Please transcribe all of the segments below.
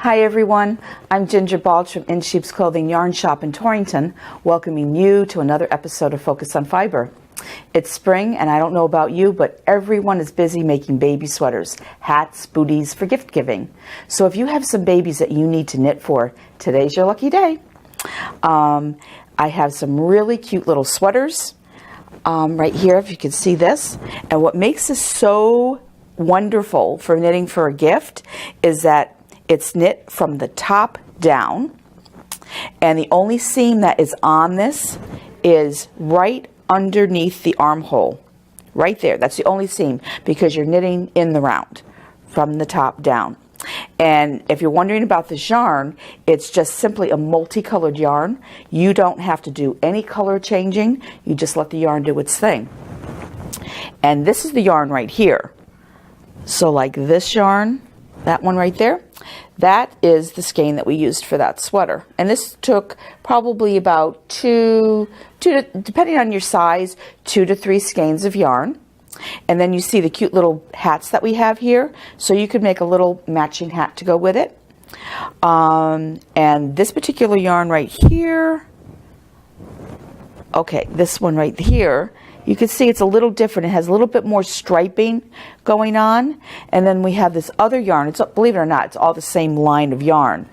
Hi everyone, I'm Ginger Balch from In Sheep's Clothing Yarn Shop in Torrington, welcoming you to another episode of Focus on Fiber. It's spring, and I don't know about you, but everyone is busy making baby sweaters, hats, booties for gift giving. So if you have some babies that you need to knit for, today's your lucky day. I have some really cute little sweaters right here, if you can see this. And what makes this so wonderful for knitting for a gift is that it's knit from the top down, and the only seam that is on this is right underneath the armhole. Right there, that's the only seam, because you're knitting in the round from the top down. And if you're wondering about this yarn, it's just simply a multicolored yarn. You don't have to do any color changing, you just let the yarn do its thing. And this is the yarn right here. So like this yarn, that one right there, that is the skein that we used for that sweater. And this took probably about depending on your size, 2 to 3 skeins of yarn. And then you see the cute little hats that we have here. So you could make a little matching hat to go with it. And this particular yarn right here, okay, this one right here, you can see it's a little different. It has a little bit more striping going on. And then we have this other yarn. It's, believe it or not, it's all the same line of yarn.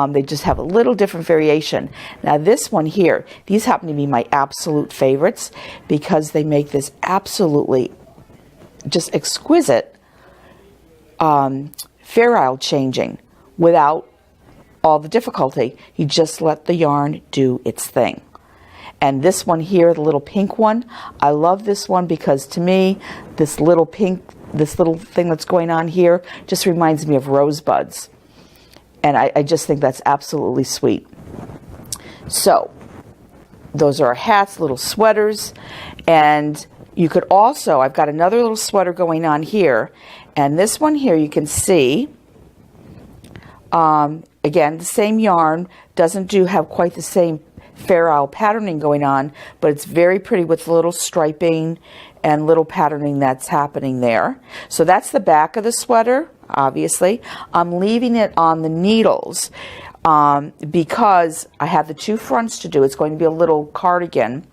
They just have a little different variation. Now this one here, these happen to be my absolute favorites because they make this absolutely just exquisite fair isle changing without all the difficulty. You just let the yarn do its thing. And this one here, the little pink one, I love this one because to me, this little thing that's going on here just reminds me of rosebuds. And I just think that's absolutely sweet. So, those are our hats, little sweaters. And you could also, I've got another little sweater going on here. And this one here you can see, again, the same yarn, doesn't have quite the same fair isle patterning going on, but it's very pretty with little striping and little patterning that's happening there. So that's the back of the sweater, obviously. I'm leaving it on the needles because I have the 2 fronts to do. It's going to be a little cardigan.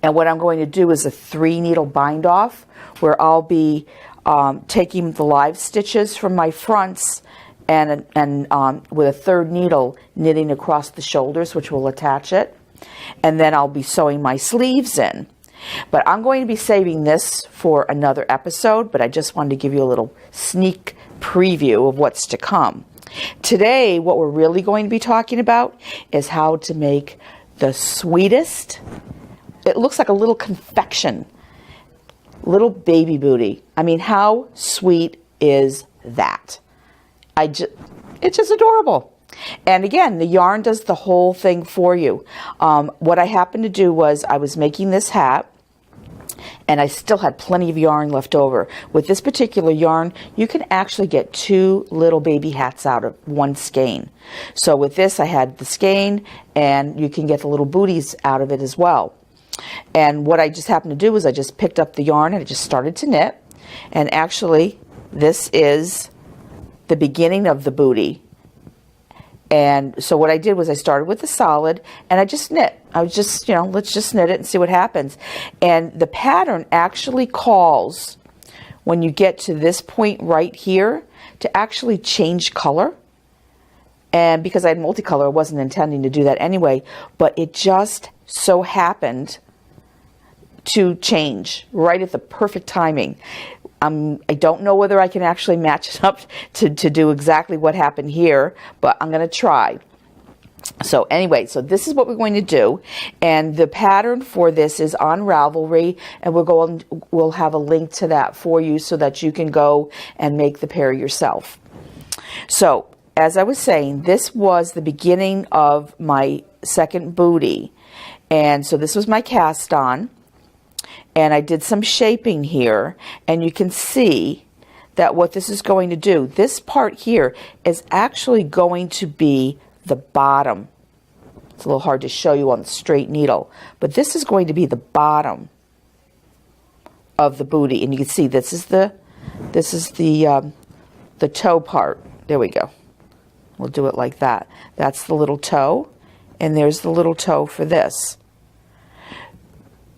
And what I'm going to do is a 3 needle bind off where I'll be taking the live stitches from my fronts and with a 3rd needle knitting across the shoulders, which will attach it. And then I'll be sewing my sleeves in. But I'm going to be saving this for another episode, but I just wanted to give you a little sneak preview of what's to come. Today, what we're really going to be talking about is how to make the sweetest, it looks like a little confection, little baby booty. I mean, how sweet is that? It's just adorable. And again, the yarn does the whole thing for you. What I happened to do was I was making this hat, and I still had plenty of yarn left over. With this particular yarn, you can actually get 2 little baby hats out of 1 skein. So with this, I had the skein, and you can get the little booties out of it as well. And what I just happened to do was I just picked up the yarn and I just started to knit. And actually, this is the beginning of the booty. And so what I did was I started with the solid and I just knit. I was just, let's just knit it and see what happens. And the pattern actually calls, when you get to this point right here, to actually change color. And because I had multicolor, I wasn't intending to do that anyway, but it just so happened to change right at the perfect timing. I don't know whether I can actually match it up to do exactly what happened here, but I'm going to try. So anyway, so this is what we're going to do, and the pattern for this is on Ravelry, and we'll have a link to that for you so that you can go and make the pair yourself. So as I was saying, this was the beginning of my second booty, and so this was my cast on. And I did some shaping here, and you can see that what this is going to do, this part here is actually going to be the bottom. It's a little hard to show you on the straight needle, but this is going to be the bottom of the booty. And you can see this is the toe part. There we go. We'll do it like that. That's the little toe, and there's the little toe for this.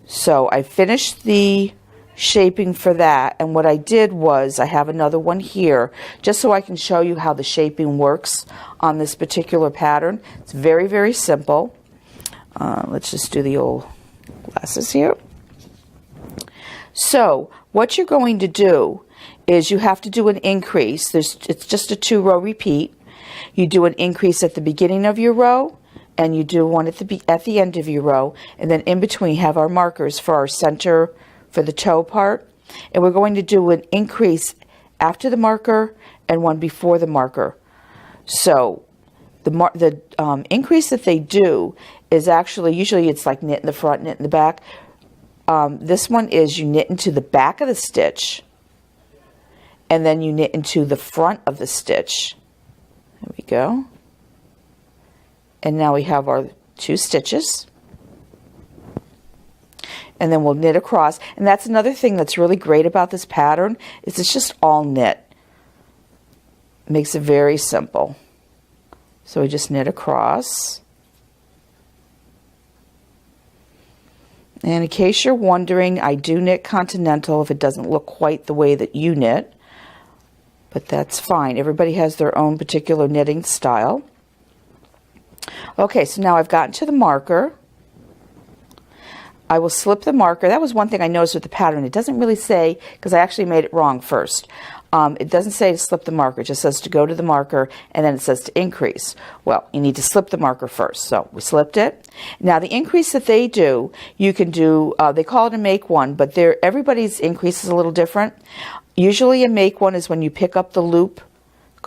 So I finished the shaping for that, and what I did was I have another one here just so I can show you how the shaping works on this particular pattern. It's very, very simple. Let's just do the old glasses here. So what you're going to do is you have to do an increase. It's just a 2-row repeat. You do an increase at the beginning of your row, and you do one at the end of your row, and then in between have our markers for our center for the toe part, and we're going to do an increase after the marker and one before the marker. So the increase that they do is actually, usually it's like knit in the front, knit in the back. This one is you knit into the back of the stitch, and then you knit into the front of the stitch. There we go. And now we have our 2 stitches. And then we'll knit across. And that's another thing that's really great about this pattern is it's just all knit. It makes it very simple. So we just knit across. And in case you're wondering, I do knit continental if it doesn't look quite the way that you knit. But that's fine. Everybody has their own particular knitting style. Okay, so now I've gotten to the marker. I will slip the marker. That was one thing I noticed with the pattern. It doesn't really say, because I actually made it wrong first. It doesn't say to slip the marker. It just says to go to the marker, and then it says to increase. Well, you need to slip the marker first. So we slipped it. Now the increase that they do, you can do, they call it a make one, but everybody's increase is a little different. Usually a make one is when you pick up the loop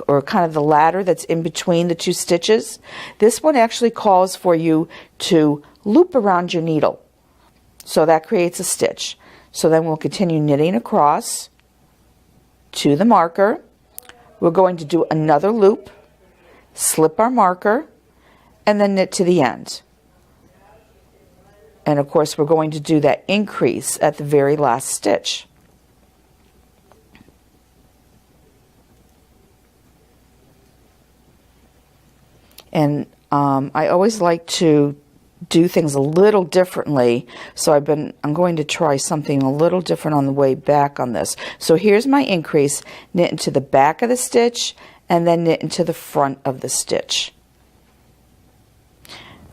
or kind of the ladder that's in between the 2 stitches. This one actually calls for you to loop around your needle. So that creates a stitch. So then we'll continue knitting across to the marker. We're going to do another loop, slip our marker, and then knit to the end. And of course we're going to do that increase at the very last stitch. And I always like to do things a little differently, so I'm going to try something a little different on the way back on this. So here's my increase, knit into the back of the stitch and then knit into the front of the stitch.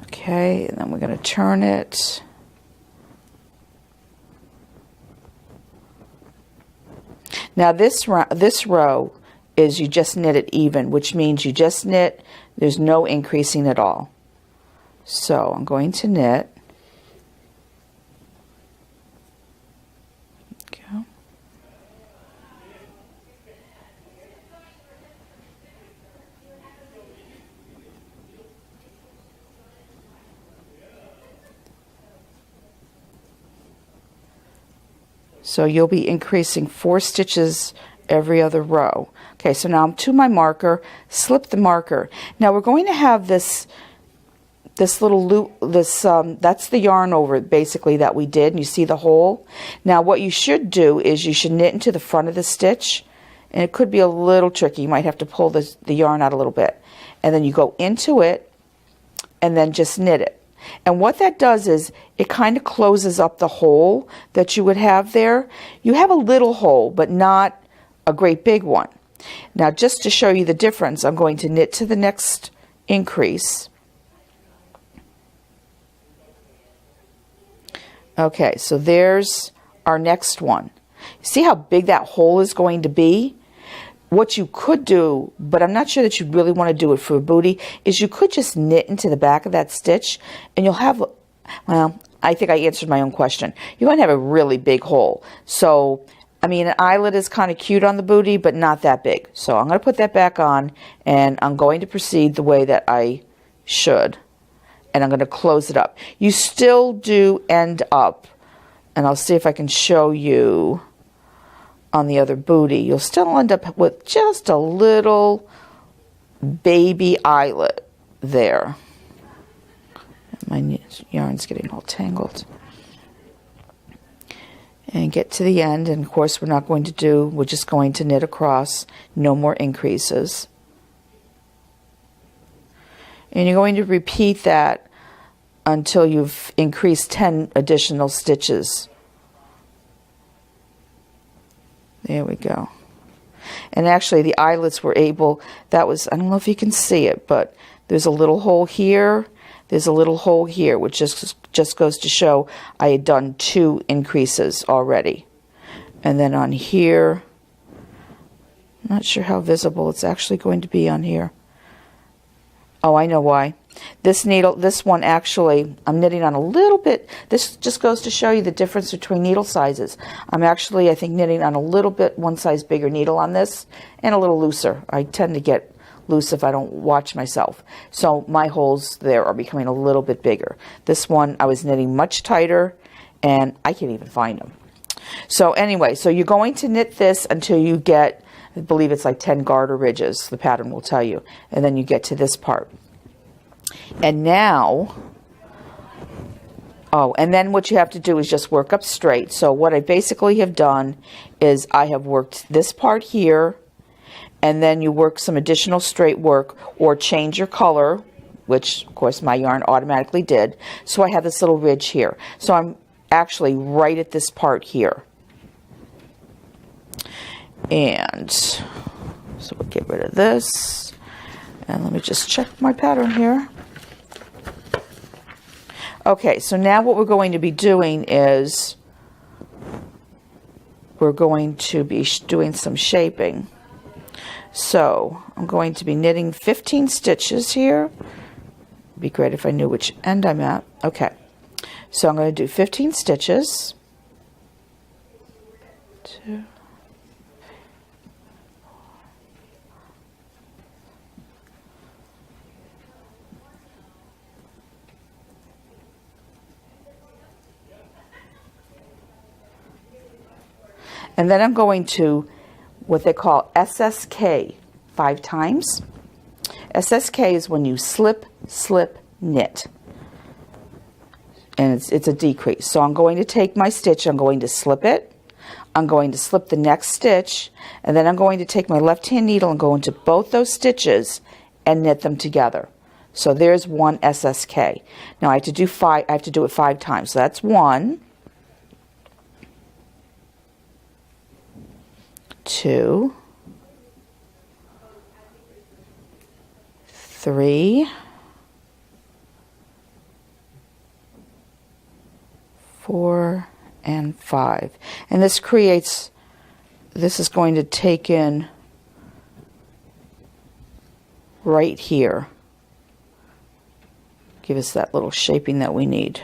Okay, and then we're going to turn it. Now this row is you just knit it even, which means you just knit, there's no increasing at all. So I'm going to knit. Go. So you'll be increasing 4 stitches every other row. Okay, so now I'm to my marker, slip the marker. Now we're going to have this little loop, that's the yarn over basically that we did, and you see the hole. Now what you should do is you should knit into the front of the stitch, and it could be a little tricky. You might have to pull the yarn out a little bit. And then you go into it, and then just knit it. And what that does is it kind of closes up the hole that you would have there. You have a little hole, but not a great big one. Now just to show you the difference, I'm going to knit to the next increase. Okay, so there's our next one. See how big that hole is going to be? What you could do, but I'm not sure that you really want to do it for a booty, is you could just knit into the back of that stitch, and you'll have, well, I think I answered my own question. You're going to have a really big hole. So, I mean, an eyelet is kind of cute on the booty, but not that big. So I'm going to put that back on, and I'm going to proceed the way that I should. And I'm going to close it up. You still do end up, and I'll see if I can show you on the other booty, you'll still end up with just a little baby eyelet there. My yarn's getting all tangled. And get to the end, and of course we're not going to do, we're just going to knit across, no more increases. And you're going to repeat that until you've increased 10 additional stitches. There we go. And actually the eyelets were able, that was, I don't know if you can see it, but there's a little hole here, there's a little hole here, which just goes to show I had done 2 increases already. And then on here, I'm not sure how visible it's actually going to be on here. Oh, I know why. This needle, this one actually, I'm knitting on a little bit. This just goes to show you the difference between needle sizes. I'm actually, I think, knitting on a little bit, one size bigger needle on this, and a little looser. I tend to get loose if I don't watch myself. So my holes there are becoming a little bit bigger. This one, I was knitting much tighter, and I can't even find them. So anyway, so you're going to knit this until you get, I believe it's like 10 garter ridges, the pattern will tell you, and then you get to this part. And now, oh, and then what you have to do is just work up straight. So what I basically have done is I have worked this part here, and then you work some additional straight work or change your color, which of course my yarn automatically did. So I have this little ridge here. So I'm actually right at this part here. And so we'll get rid of this. And let me just check my pattern here. Okay, so now what we're going to be doing is we're going to be doing some shaping. So I'm going to be knitting 15 stitches here. It'd be great if I knew which end I'm at. Okay, so I'm going to do 15 stitches. 2. And then I'm going to what they call SSK 5 times. SSK is when you slip, slip, knit. And it's a decrease. So I'm going to take my stitch, I'm going to slip it, I'm going to slip the next stitch, and then I'm going to take my left hand needle and go into both those stitches and knit them together. So there's one SSK. Now I have to do 5, I have to do it 5 times. So that's 1, 2, 3, 4, and 5. And this creates, this is going to take in right here. Give us that little shaping that we need.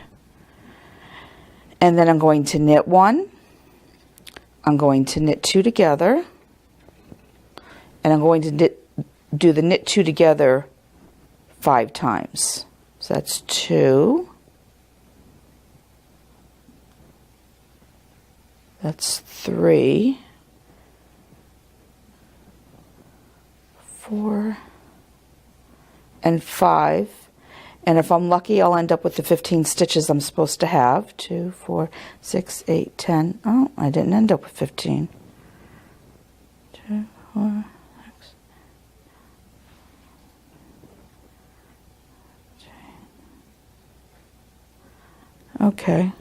And then I'm going to knit 1. I'm going to knit 2 together, and I'm going to do the knit 2 together 5 times. So that's 2, that's 3, 4, and 5. And if I'm lucky, I'll end up with the 15 stitches I'm supposed to have. 2, 4, 6, 8, 10. Oh, I didn't end up with 15. 2, 4, 6. Okay.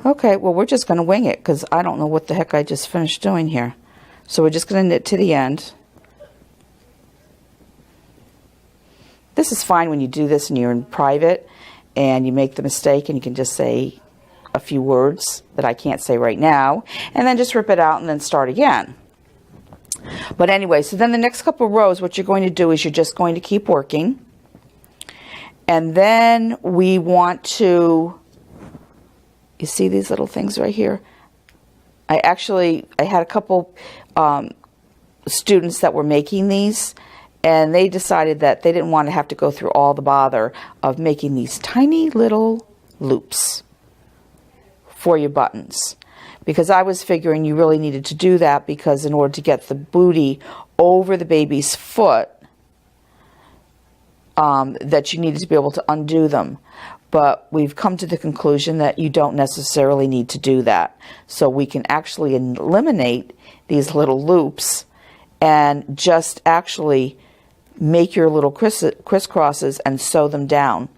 Okay, well, we're just going to wing it because I don't know what the heck I just finished doing here. So we're just going to knit to the end. This is fine when you do this and you're in private and you make the mistake and you can just say a few words that I can't say right now and then just rip it out and then start again. But anyway, so then the next couple of rows, what you're going to do is you're just going to keep working. And then we want to... You see these little things right here? I had a couple students that were making these, and they decided that they didn't want to have to go through all the bother of making these tiny little loops for your buttons. Because I was figuring you really needed to do that because in order to get the booty over the baby's foot, that you needed to be able to undo them. But we've come to the conclusion that you don't necessarily need to do that. So we can actually eliminate these little loops and just actually make your little crisscrosses and sew them down.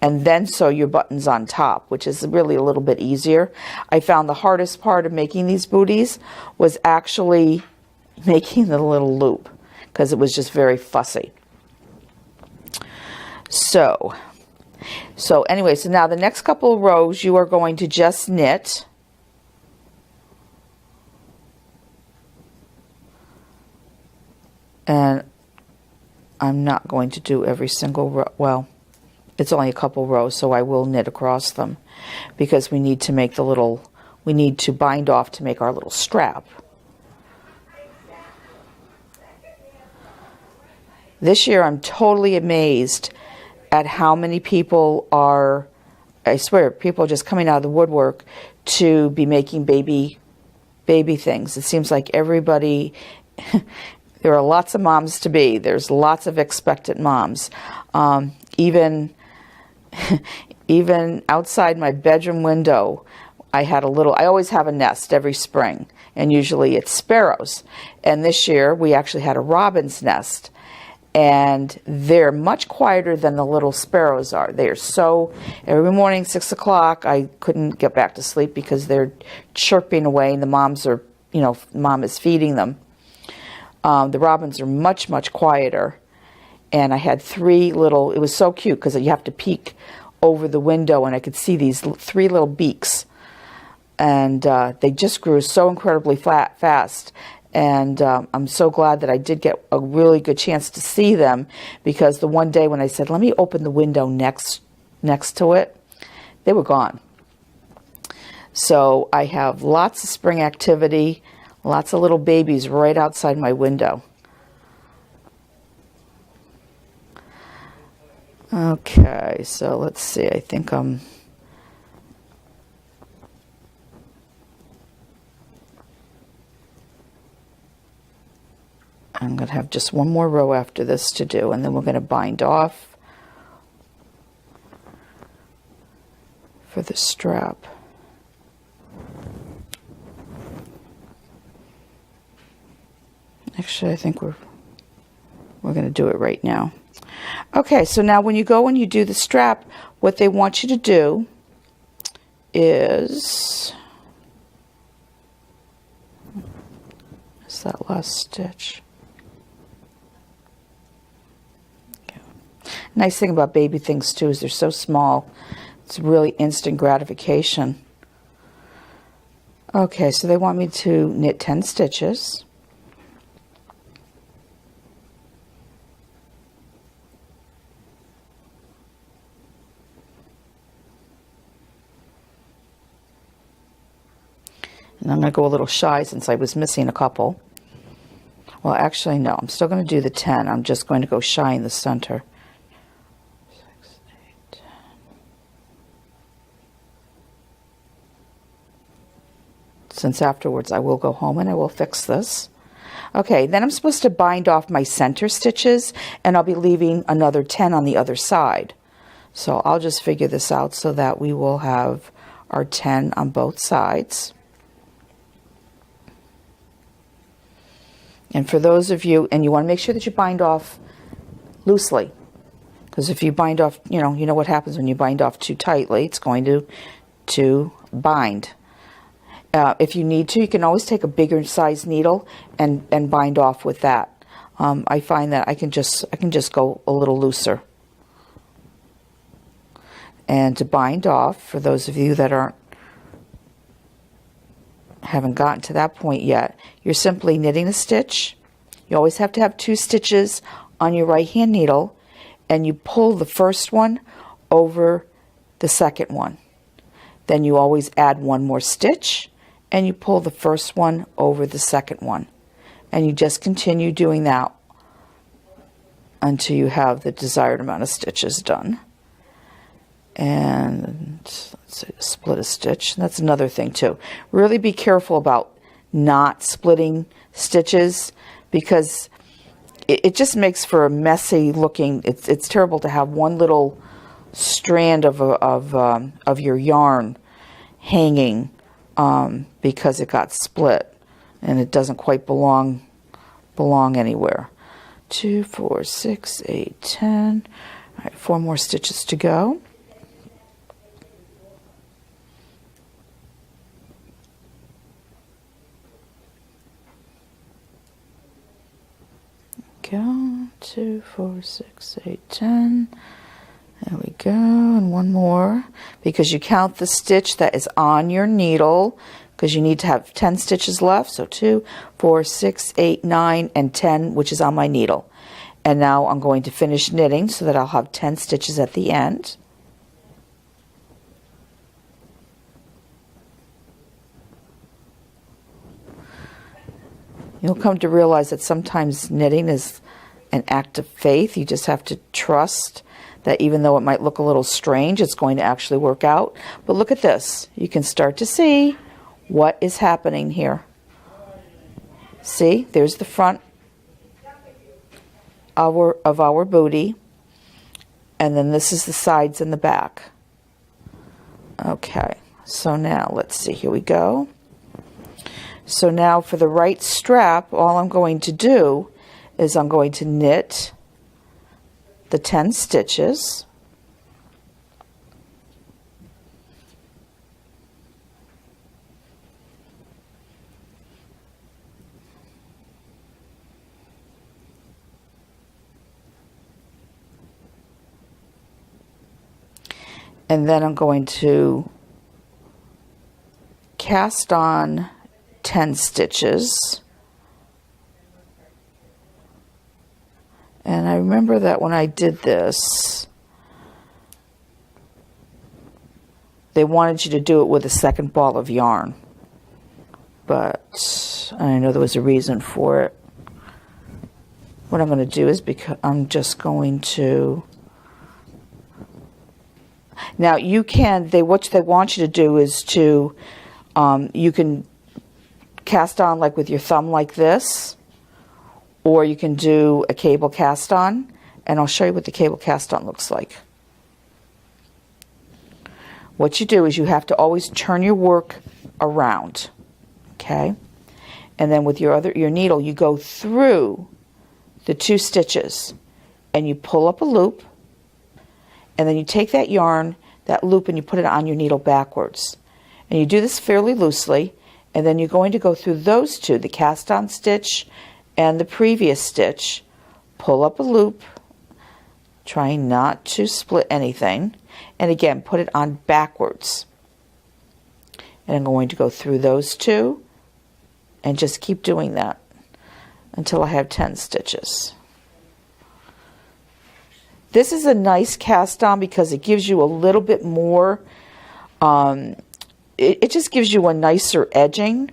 And then sew your buttons on top, which is really a little bit easier. I found the hardest part of making these booties was actually making the little loop, because it was just very fussy. So anyway, so now the next couple of rows you are going to just knit. And I'm not going to do every single row. Well, it's only a couple rows, so I will knit across them, because we need to make the little, we need to bind off to make our little strap. This year I'm totally amazed at how many people are, I swear, people are just coming out of the woodwork to be making baby things. It seems like everybody, there are lots of moms to be. There's lots of expectant moms. Even outside my bedroom window, I had a little, I always have a nest every spring, and usually it's sparrows. And this year we actually had a robin's nest. And they're much quieter than the little sparrows are. They're so, every morning, 6 o'clock, I couldn't get back to sleep because they're chirping away, and the moms are, you know, mom is feeding them. The robins are much, much quieter. And I had 3 little, it was so cute because you have to peek over the window, and I could see these 3 little beaks. And they just grew so incredibly fast. And I'm so glad that I did get a really good chance to see them, because the one day when I said, let me open the window next to it, they were gone. So I have lots of spring activity, lots of little babies right outside my window. Okay, so let's see, I think I'm going to have just one more row after this to do, and then we're going to bind off for the strap. Actually, I think we're going to do it right now. Okay, so now when you go and you do the strap, what they want you to do is that last stitch. Nice thing about baby things too is they're so small. It's really instant gratification. Okay, so they want me to knit 10 stitches. And I'm going to go a little shy since I was missing a couple. Well, actually, no, I'm still going to do the 10. I'm just going to go shy in the center. 6, 8, 10. Since afterwards I will go home and I will fix this. Okay, then I'm supposed to bind off my center stitches, and I'll be leaving another 10 on the other side. So I'll just figure this out so that we will have our 10 on both sides. And for those of you, and you want to make sure that you bind off loosely, because if you bind off, you know what happens when you bind off too tightly, it's going to bind. If you need to, you can always take a bigger size needle and bind off with that. I find that I can just go a little looser. And to bind off, for those of you that haven't gotten to that point yet, you're simply knitting a stitch. You always have to have 2 stitches on your right hand needle, and you pull the first one over the second one. Then you always add 1 more stitch, and you pull the first one over the second one, and you just continue doing that until you have the desired amount of stitches done. And let's see, split a stitch. That's another thing too. Really be careful about not splitting stitches, because it just makes for a messy looking, it's terrible to have one little strand of your yarn hanging because it got split and it doesn't quite belong anywhere. 2, 4, 6, 8, 10. All right, 4 more stitches to go. Go 2, 4, 6, 8, 10. There we go, and one more, because you count the stitch that is on your needle, because you need to have 10 stitches left. So 2, 4, 6, 8, 9, and 10, which is on my needle. And now I'm going to finish knitting so that I'll have 10 stitches at the end. You'll come to realize that sometimes knitting is an act of faith. You just have to trust that even though it might look a little strange, it's going to actually work out. But look at this. You can start to see what is happening here. See, there's the front of our booty, and then this is the sides and the back. Okay, so now let's see, here we go. So now for the right strap, all I'm going to do is I'm going to knit the 10 stitches. And then I'm going to cast on 10 stitches. And I remember that when I did this, they wanted you to do it with a second ball of yarn. But I know there was a reason for it. What I'm going to do is, because I'm just going to... Now you can, what they want you to do is to, you can cast on like with your thumb like this, or you can do a cable cast on, and I'll show you what the cable cast on looks like. What you do is you have to always turn your work around, okay? And then with your needle, you go through the 2 stitches and you pull up a loop, and then you take that yarn, that loop, and you put it on your needle backwards. And you do this fairly loosely, and then you're going to go through those 2, the cast on stitch and the previous stitch, pull up a loop, trying not to split anything, and again put it on backwards. And I'm going to go through those 2 and just keep doing that until I have 10 stitches. This is a nice cast on because it gives you a little bit more, it just gives you a nicer edging,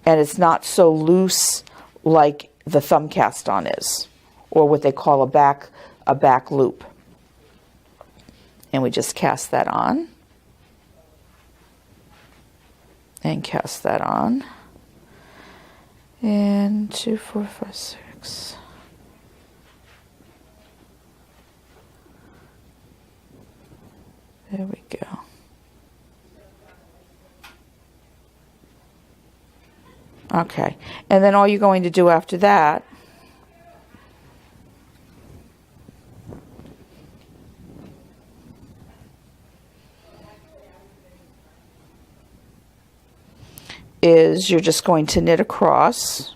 and it's not so loose like the thumb cast on is, or what they call a back loop. And we just cast that on and cast that on, and 2, 4, 5, 6. There we go. Okay, and then all you're going to do after that is you're just going to knit across,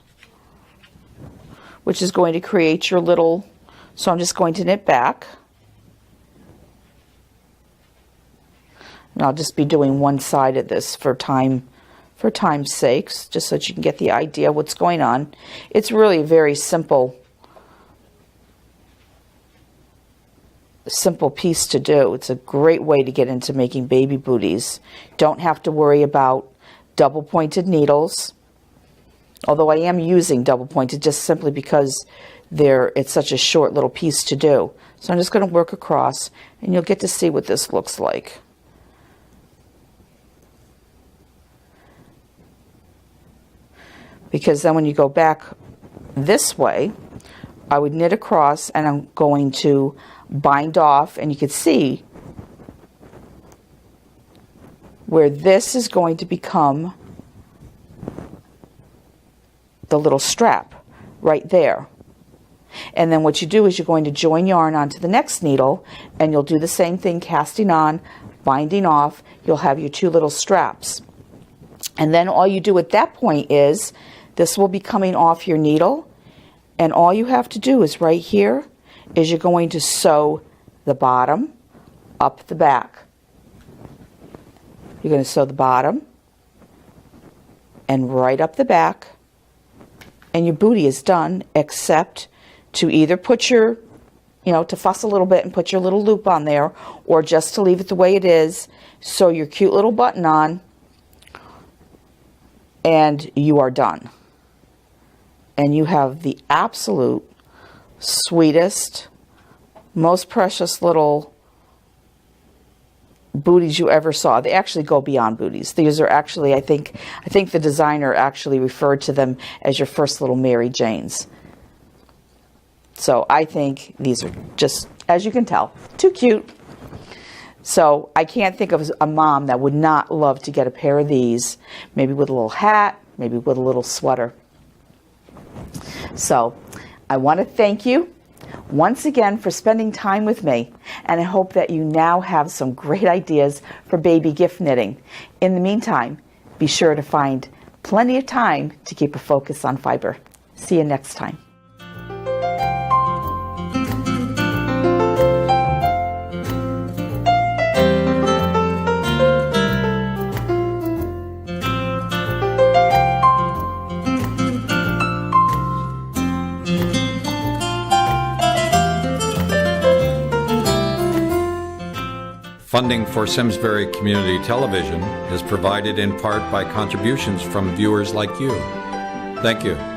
which is going to create your little, so I'm just going to knit back. And I'll just be doing one side of this for time's sakes, just so that you can get the idea of what's going on. It's really a very simple piece to do. It's a great way to get into making baby booties. Don't have to worry about double pointed needles, although I am using double pointed just simply because it's such a short little piece to do. So I'm just going to work across, and you'll get to see what this looks like. Because then when you go back this way, I would knit across, and I'm going to bind off, and you can see where this is going to become the little strap right there. And then what you do is you're going to join yarn onto the next needle, and you'll do the same thing, casting on, binding off. You'll have your two little straps. And then all you do at that point is, this will be coming off your needle, and all you have to do is right here is you're going to sew the bottom up the back. You're going to sew the bottom and right up the back, and your booty is done, except to either put your, to fuss a little bit and put your little loop on there, or just to leave it the way it is, sew your cute little button on, and you are done. And you have the absolute sweetest, most precious little booties you ever saw. They actually go beyond booties. These are actually, I think the designer actually referred to them as your first little Mary Janes. So I think these are just, as you can tell, too cute. So I can't think of a mom that would not love to get a pair of these, maybe with a little hat, maybe with a little sweater. So I want to thank you once again for spending time with me, and I hope that you now have some great ideas for baby gift knitting. In the meantime, be sure to find plenty of time to keep a focus on fiber. See you next time. Funding for Simsbury Community Television is provided in part by contributions from viewers like you. Thank you.